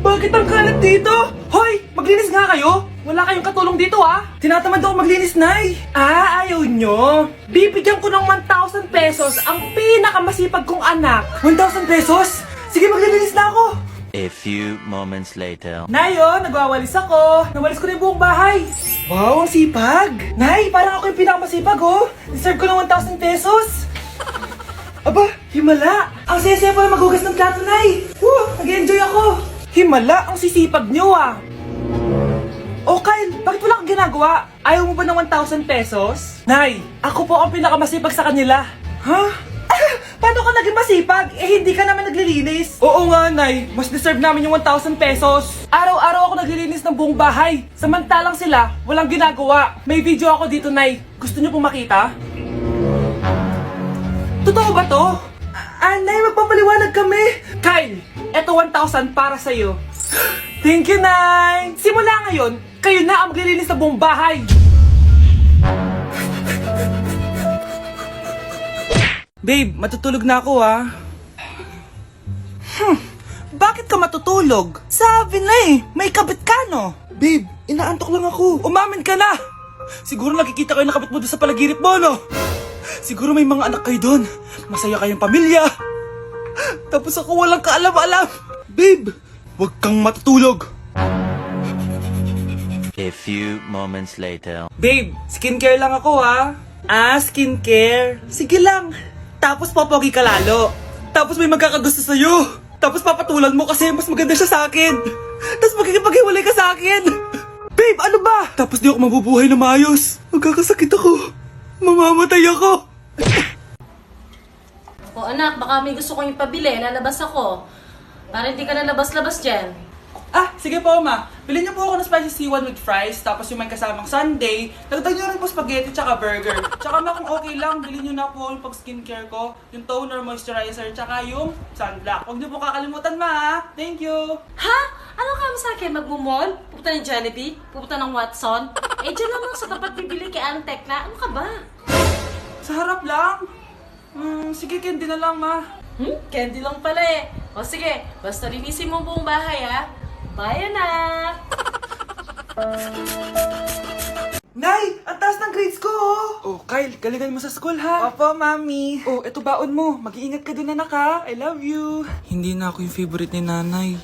Bakit ang kalat dito? Hoy! Maglinis nga kayo! Wala kayong katulong dito ah! Tinatamad ako maglinis, Nay! Ayaw nyo! Bibigyan ko ng 1,000 pesos ang pinakamasipag kong anak! 1,000 pesos? Sige, maglilinis na ako! A few moments later. Nay, oh, nagwawalis ako! Nawalis ko na yung buong bahay! Wow, ang sipag! Nay, parang ako yung pinakamasipag, oh! Deserve ko ng 1,000 pesos! Aba, himala! Ang saya-saya pala maghugas ng plato, Nay! Woo! Nag-enjoy ako! Himala, ang sisipag nyo ah! Oh, Kyle, bakit wala kang ginagawa? Ayaw mo ba ng 1,000 pesos? Nay, ako po ang pinakamasipag sa kanila. Ha? Paano ka naging masipag? Eh, hindi ka naman naglilinis. Oo nga, Nay. Mas deserve namin yung 1,000 pesos. Araw-araw ako naglilinis ng buong bahay. Samantalang sila, walang ginagawa. May video ako dito, Nay. Gusto niyo pong makita? Totoo ba to? Nay, magpapaliwanag kami. Kyle, eto 1,000 para sa'yo. Thank you, Nay. Simula ngayon, kayo na ang maglilinis ng buong bahay. Babe, matutulog na ako ah. Bakit ka matutulog? Sabi na eh, may kabit ka no? Babe, inaantok lang ako. Umamin ka na! Siguro nakikita kayo nakabit mo doon sa palaginip mo, no? Siguro may mga anak kayo doon. Masaya kayong pamilya. Tapos ako walang kaalam-alam. Babe, huwag kang matutulog. A few moments later. Babe, skincare lang ako ha. Skincare. Sige lang. Tapos popogi ka lalo. Tapos may magkakagusto sa'yo. Tapos papatulan mo kasi mas maganda siya sa akin. Tapos magkikipaghiwalay ka sa akin. Babe, ano ba? Tapos di ako mabubuhay na maayos. Magkakasakit ako. Mamamatay ako. O anak, baka may gusto kong ipabili. Lalabas ako. Para hindi ka lalabas-labas dyan. Sige po, ma. Bilhin niyo po ako ng spicy C1 with fries, tapos yung may kasamang sundae. Dagdag niyo rin po spaghetti tsaka burger. Tsaka ma, kung okay lang, bilhin niyo na po yung pag skincare ko, yung toner, moisturizer, tsaka yung sunblock. Huwag niyo po kakalimutan, ma. Thank you. Ha? Ano ka sa akin? Magmumall? Pupunta ng Jollibee? Pupunta ng Watson? Eh, dyan naman sa tapat bibili kay Aling Tekla. Ano ka ba? Sa harap lang. Sige, candy na lang, ma. Candy lang pala eh. O sige, basta linisin mo ang buong bahay ha. Bye, anak! Nay, ang taas ng grades ko, oh! Oh, Kyle, galingan mo sa school, ha? Opo, mami. Oh, eto baon mo. Mag-iingat ka dun, anak, ha? I love you. Hindi na ako yung favorite ni nanay.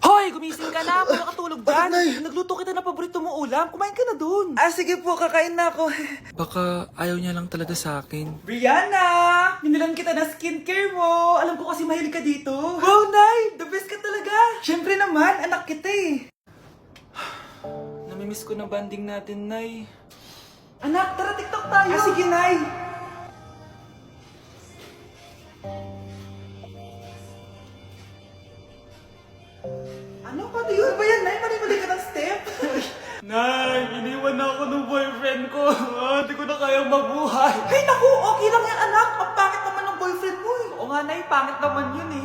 Hoy, gumising ka na. Wala katulog dyan. Nagluto kita na paborito mo ulam. Kumain ka na dun. Sige po, kakain na ako. Baka ayaw niya lang talaga sa akin. Brianna! Binilan kita na skincare mo. Alam ko kasi mahilig ka dito. Wow, Nay! The best ka talaga. Siyempre naman, anak kita eh. Namimiss ko na banding natin, Nay. Anak, tara TikTok tayo. Sige, Nay. Ano? Paano yun? Ba yan, Nay? Mali-mali ka ng step? Nay, iniwan na ako ng boyfriend ko. Hindi ko na kayang mabuhay. Ay, naku! Okay lang yan, anak. Ang pangit naman ng boyfriend mo eh. Oo nga, Nay. Pangit naman yun eh.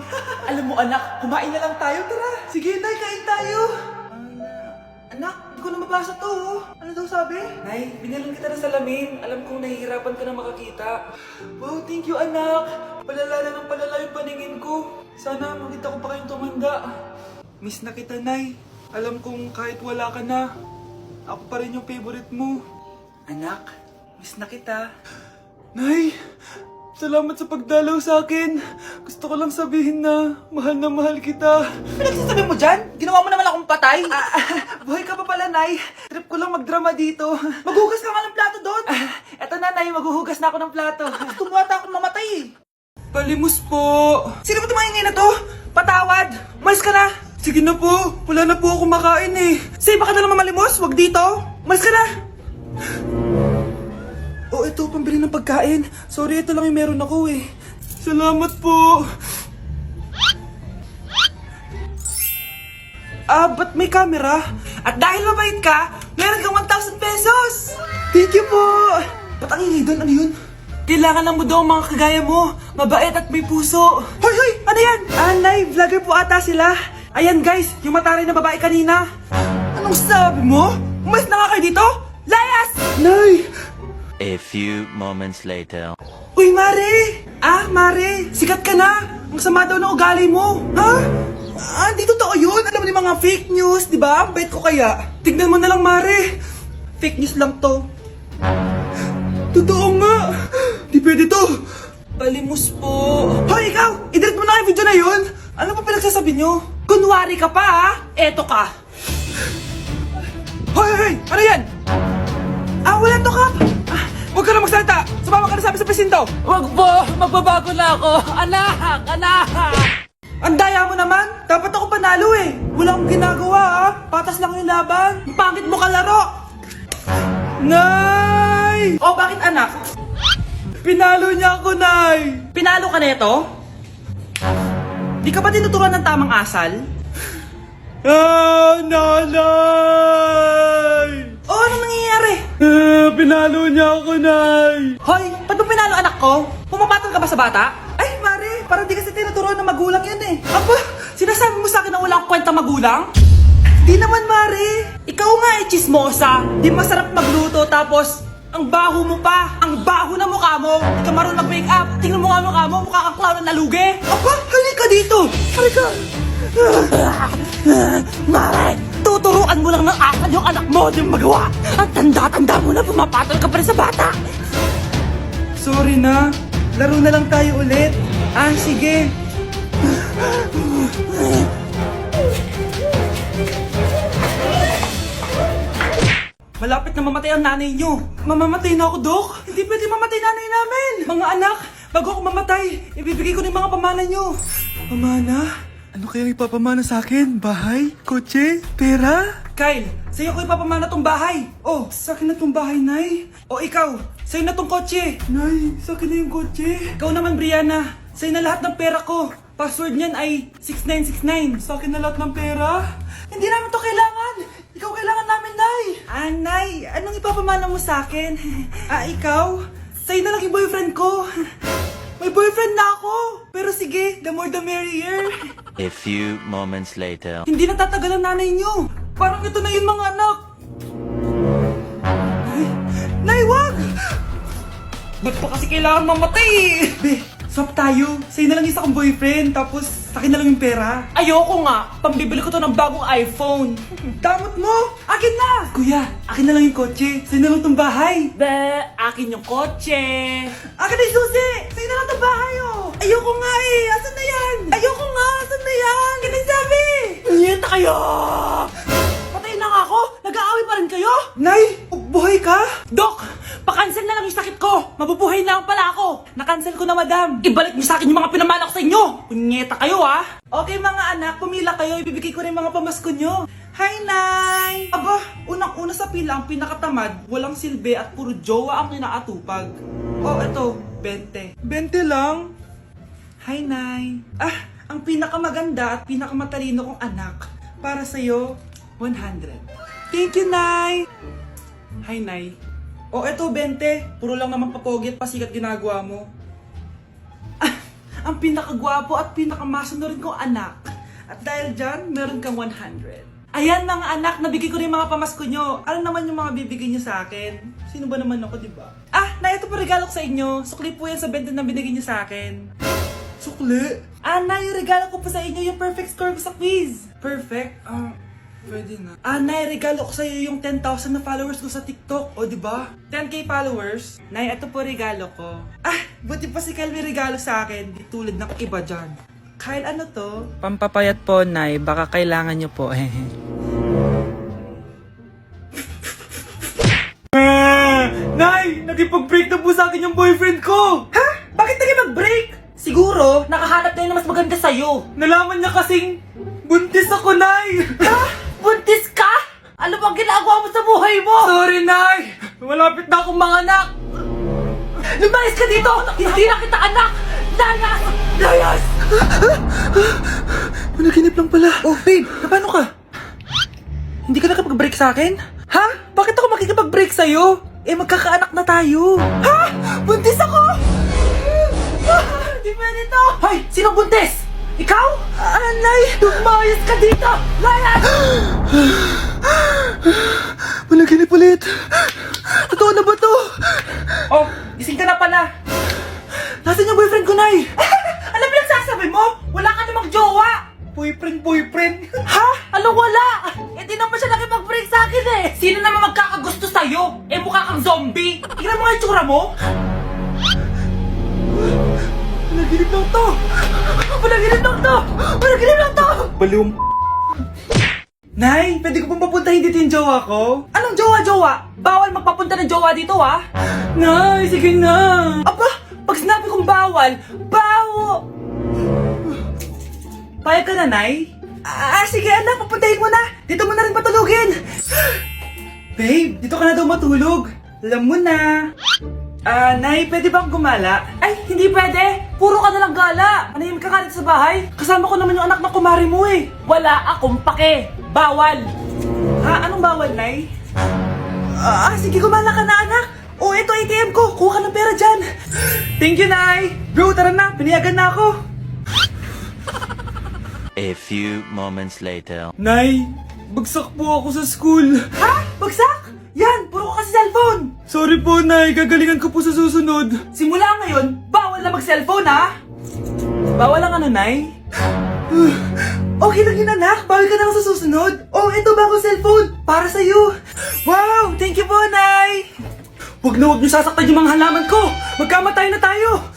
Alam mo, anak, kumain na lang tayo. Tara. Sige, Nay. Kain tayo. Anak, hindi ko na mabasa to. Oh. Ano daw sabi? Nay, binalan kita ng salamin. Alam kong nahihirapan ka na makakita. Wow, thank you, anak. Palala na ng palala yung paningin ko. Sana makita ko pa kayong tumanda. Miss na kita, Nay. Alam kong kahit wala ka na, ako pa rin yung favorite mo. Anak, miss na kita. Nay, salamat sa pagdalaw sa akin. Gusto ko lang sabihin na mahal kita. Pinagsasabi mo dyan? Ginawa mo naman akong patay. Buhay ka pa pala, Nay. Trip ko lang magdrama dito. Maghugas ka nga ng plato doon. Eto na, Nay. Maghuhugas na ako ng plato. Gusto mo ata akong mamatay eh. Palimus po. Sino ba tumahingay na to? Patawad. Malis ka na. Sige na po. Wala na po ako makain eh. Say, baka na naman malimos. Wag dito. Malis ka na. Oh, ito, pambili ng pagkain. Sorry, ito lang yung meron ako eh. Salamat po. Ba't may camera? At dahil mabait ka, meron kang 1,000 pesos! Thank you po! Ba't ang ingay doon? Ano yun? Kailangan lang mo daw ang mga kagaya mo. Mabait at may puso. Hoy, hoy! Ano yan? Nay, vlogger po ata sila. Ayan guys, yung mataray na babae kanina. Anong sabi mo? Umalis na nga kayo dito? Layas! Nay! A few moments later. Uy, Mare! Mare! Sikat ka na! Ang sama daw ng ugali mo! Ha? Di totoo yun! mga fake news, di ba? Ang bait ko kaya. Tignan mo na lang, Mare. Fake news lang to. Totoo nga. Di pwede to. Palimos po. Hoy, ikaw! I-delete mo na yung video na yun. Ano pa pinagsasabi nyo? Kunwari ka pa, ha? Eto ka. Hoy! Ano yan? Wala to, Kap. Huwag ka na magsalita. Sumama ka na sabi sa presinto. Wag po! Magbabago na ako! Anak! Anak! Ang daya mo naman. Dapat ako panalo eh. Wala akong ginagawa, ha? Patas lang yung laban. Ang pangit mo kalaro. Nay! Oh, bakit anak? Pinalo niya ako, Nay. Pinalo ka neto? Di ka ba tinuturuan ng tamang asal? Nanay! Oh, ano nangyayari? Pinalo niya ako, Nay. Hoy, ba't mo pinalo anak ko? Pumapatol ka ba sa bata? Ay, Mare, parang di kasi tinuturuan ng magulang yan eh. Aba, sinasabi mo sa akin na wala akong kwenta magulang? Di naman, Mare. Ikaw nga eh, chismosa. Di masarap magluto tapos ang baho mo pa. Ang baho na mukha mo. Di ka marunong mag-make up. Tingnan mo nga mukha mo. Mukha kang clown na nalugi. Aba, halika dito. Halika. Mare, tuturuan mo lang ng asal yung anak mo. Di mo magawa. Ang tanda-tanda mo na pumapatol ka pa rin sa bata. Sorry na. Laro na lang tayo ulit. Sige. Malapit na mamatay ang nanay nyo. Mamamatay na ako, Dok. Hindi pwede mamatay nanay namin. Mga anak, bago ako mamatay, ibibigay ko na yung mga pamana nyo. Pamana? Ano kayang ipapamana sa akin? Bahay? Kotse? Pera? Kyle, sa'yo ko ipapamana tong bahay. Oh, sa akin na tong bahay, Nay. O ikaw, sa'yo na tong kotse. Nay, sa akin na yung kotse. Ikaw naman, Brianna, sa'yo na lahat ng pera ko. Password niyan ay 6969. Sa akin na lahat ng pera? Hindi namin to kailangan. Ikaw kailangan namin, Nay. Nay, anong ipapamana mo sa akin? Ikaw? Sa'yo na lang yung boyfriend ko. May boyfriend na ako. Pero sige, the more the merrier. A few moments later. Hindi na tatagal ang nanay niyo. Parang ito na yun, mga anak. Nay, wag! Ba't pa kasi kailangan mamatay eh? Be, swap tayo. Sa'yo na lang isa kong boyfriend, tapos akin na lang yung pera. Ayoko nga. Pambibili ko to ng bagong iPhone. Damot mo! Akin na! Kuya, akin na lang yung kotse. Sa'yo na lang tong bahay. Be, akin yung kotse! Akin na yung susi! Sa'yo na lang tong bahay, oh! Ayoko nga eh! Asan na yan? Ayoko nga! Asan na yan? Ganun sabi! Niyenta kayo! Patay na nga ako! Nag-aaway pa rin kayo! Nay! Buhay ka? Dok! Pakancel na lang yung sakit ko! Mabubuhay na lang pala ako! Nakancel ko na, madam. Ibalik niyo sa akin yung mga pinamana ko sa inyo! Punyeta kayo, ha? Okay, mga anak, pumila kayo. Ibibigay ko rin mga pamasko nyo. Hi, Nay! Aba, unang-una sa pila, ang pinakatamad, walang silbi at puro jowa ang kinaatupag. Oh, eto, 20. 20 lang? Hi, Nay. Ang pinakamaganda at pinakamatalino kong anak. Para sa'yo, 100. Thank you, Nay! Hi, Nay. Oh, eto, 20. Puro lang naman papogi at pasikat ginagawa mo. Ang pinakagwapo at pinakamasonorin kong anak. At dahil dyan, meron kang 100. Ayan, mga anak, nabigay ko rin yung mga pamasko nyo. Ano naman yung mga bibigay nyo sa akin? Sino ba naman ako, diba? Na ito po regalo ko sa inyo. Sukli po yan sa 20 na binigay nyo sa akin. Sukli? Na yung regalo ko po sa inyo, yung perfect score ko sa quiz. Perfect? Pwede na. Nay, regalo ko sa'yo yung 10,000 na followers ko sa TikTok. O, diba? 10k followers. Nay, ito po regalo ko. Buti pa si Kyle may regalo sa akin. Di tulad ng iba dyan. Kyle, ano to? Pampapayat po, Nay. Baka kailangan niyo po. Nay! Nakipag-break na po sa akin yung boyfriend ko! Ha? Bakit nakipag-break? Siguro, nakahanap na yun na mas maganda sa'yo. Nalaman niya kasing buntis ako, Nay! Ha? Buntis ka? Ano bang ginagawa mo sa buhay mo? Sorry, Nay! Malapit na akong manganak! Lumayas ka dito! Hindi na kita anak! Layas! Layas! Managinip lang pala. Oh, babe, paano ka? Hindi ka nakapag-break sa akin? Ha? Bakit ako makikipag-break sa'yo? Magkakaanak na tayo. Ha? Buntis ako? Di pwede to! Hoy! Sino buntis? Ikaw? Nay! Lumayas ka dito! Layas! Managinip ulit. Totoo na ba to? Oh, gising ka na pala. Nasaan yung boyfriend ko, Nay? Alam mo yung sasabi mo? Wala ka namang jowa! Boyfriend? Ha? Anong wala? Hindi naman siya nakipag-break sa akin eh. Sino naman magkakagusto sa'yo? Eh mukha kang zombie. Tingnan mo nga yung tsura mo. Panaginip lang to! Panaginip lang to! Panaginip lang to! Baliw. Nay, pwede ko pong papuntahin dito yung jowa ko? Anong jowa-jowa? Bawal magpapunta ng jowa dito ha? Nay, sige na! Aba, pag sinabi kong bawal, Payag ka na, Nay? sige anak, papuntahin mo na. Dito mo na rin patulugin. Babe, dito ka na daw matulog. Alam mo na. Nay, pwede bang gumala? Ay, hindi pwede. Puro ka nalang gala. Manahimik ka nga dito sa bahay. Kasama ko naman yung anak ng kumari mo eh. Wala akong pake. Bawal. Anong bawal, Nay? Sige, gumala ka na anak. O, ito ATM ko. Kuha ka ng pera dyan. Thank you, Nay! Bro, tara na! Pinayagan na ako! A few moments later. Nay, bagsak po ako sa school. Ha? Bagsak? Yan, puro ka kasi cellphone. Sorry po, Nay. Gagalingan ko po sa susunod. Simula ngayon, bawal na mag-cellphone ha. Bawal ang ano, Nay? Okay lang yun anak, bawal ka na lang sa susunod. Oh, ito bagong cellphone. Para sa'yo. Wow! Thank you po, Nay! Huwag na huwag niyo sasaktan yung mga halaman ko! Magkamatay na tayo!